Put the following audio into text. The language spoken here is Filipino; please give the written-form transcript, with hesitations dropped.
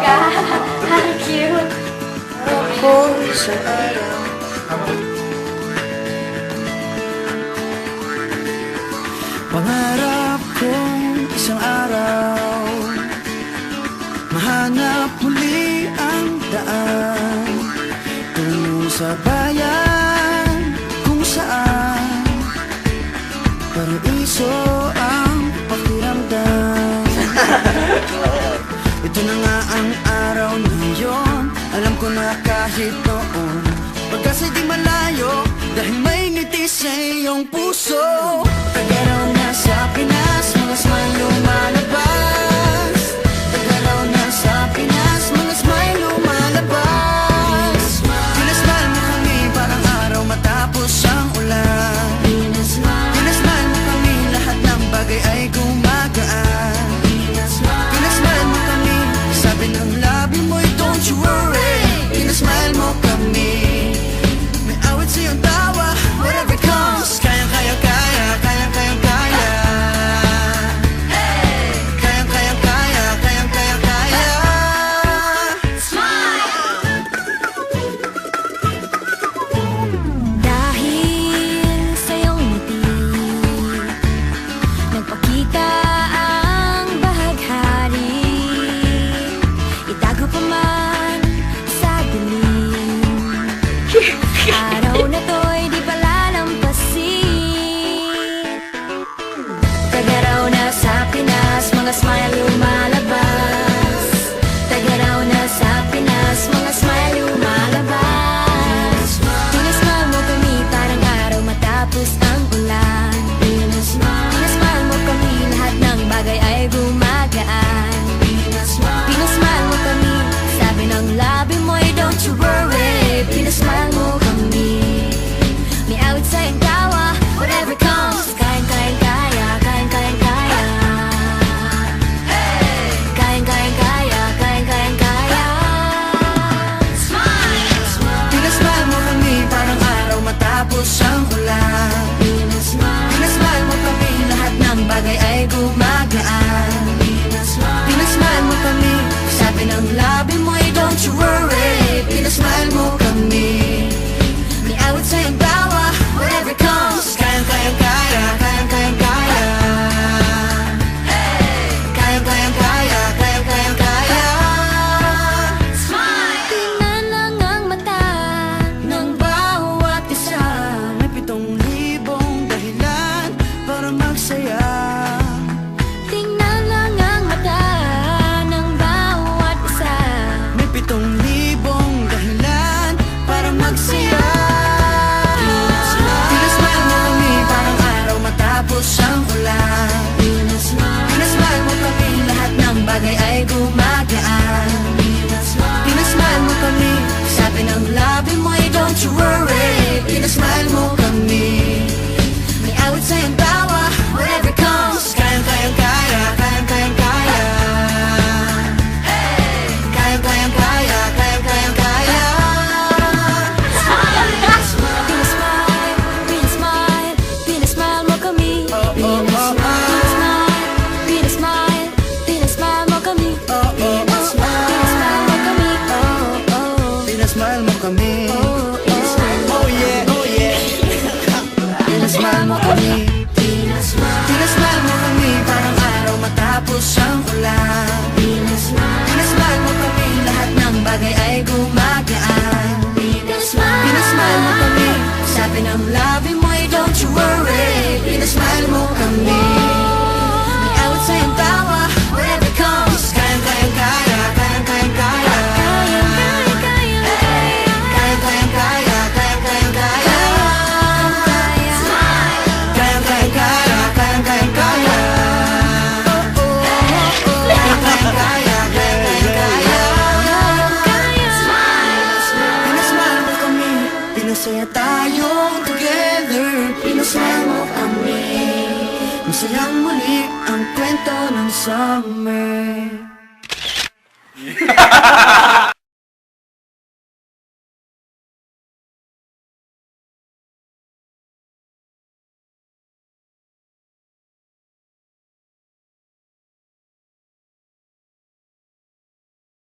ka. How cute. Ako isang araw. Pangarap kong isang araw mahanap muli ang daan tungo sa bayan kung saan paraiso ang pakiramdam. Ito na nga ang araw na yun. Alam ko na kahit noon pagkasa'y di malayo, dahil may ngiti sa iyong puso. Tagaraw na sa Pinas, mga smile lumalabas. Tagaraw na sa Pinas, mga smile lumalabas. Pinasmile mo kami parang araw matapos ang ulan. Pinasmile mo kami, lahat ng bagay ay gumagaan. Pinasmile mo kami, sabi ng labi mo'y don't you worry. Pinasmile mo kami, may awit sa iyong tawa, whatever comes. Kayang kaya kaya, kayang kayang kaya. Kayang kayang kaya, kayang kayang kaya. Dahil sa iyong ngiti, nagpakita ang bahaghari. Itago pa man sa dilim, araw na to'y di palalampasin. Tagaraw na sa Pinas, mga smile lumalabas. Tagaraw na sa Pinas, mga smile lumalabas. Pinasmile mo kami parang araw matapos ang ulan. Pinasmile mo kami, lahat ng bagay ay gumagaan. Pinasmile mo kami, sabi ng labi mo'y don't you worry. Pinasmile mo kami, may awit sa iyong tawa, whatever comes. Kayang kayang kaya, kayang kayang kaya. Kayang kayang kaya, kayang kayang kaya. Pinasmile mo kami parang araw matapos ang ulan. Pinasmile mo kami, lahat ng bagay ay gumagaan. Pinasmile mo kami, sabi ng labi mo'y don't you worry. Pinasmile mo kami, may awit sa iyong tawa, whatever comes. Kayang kayang kaya, kayang kayang kaya. Kayang kayang kaya, kayang kayang kaya. Tingnan lang ang mata ng bawat isa. May 7,000 dahilan para magsaya. Tingnan lang ang mata ng bawat isa. May 7,000 dahilan para magsaya. Pinasmile mo kami parang araw matapos ang ulan. Pinasmile mo kami, lahat ng bagay ay gumagaan. Pinasmile mo kami, sabi ng labi mo'y don't you worry. Pinasmile mo kami, may awit sa iyong tawa, whatever comes. Kayang kayang kaya, kayang kayang kaya. Kayang kayang kaya, kayang kayang kaya. Pinasmile, pinasmile, pinasmile mo kami. Pinasmile, pinasmile, pinasmile mo kami. Pinasmile mo kami. Pinasmile mo kami. Oh yeah, oh yeah. Pinasmile mo kami. Pinasmile mo kami parang araw matapos ang ulan. Pinasmile mo kami, lahat ng bagay ay gumagaan. Pinasmile mo kami, sabi ng labi mo'y don't you worry. Pinasmile mo kami, may awit sa iyong tawa, whatever comes. Kayang kayang kaya, kayang kayang kaya. Kayang kayang kaya, kayang kayang kaya. Kayang kayang kaya, kayang kayang kaya. Kayang kayang kaya, kayang kayang kaya. Pinasmile mo kami, pinasaya tayong together. Pinasmile mo kami, masayang muli ang kwento ng summer.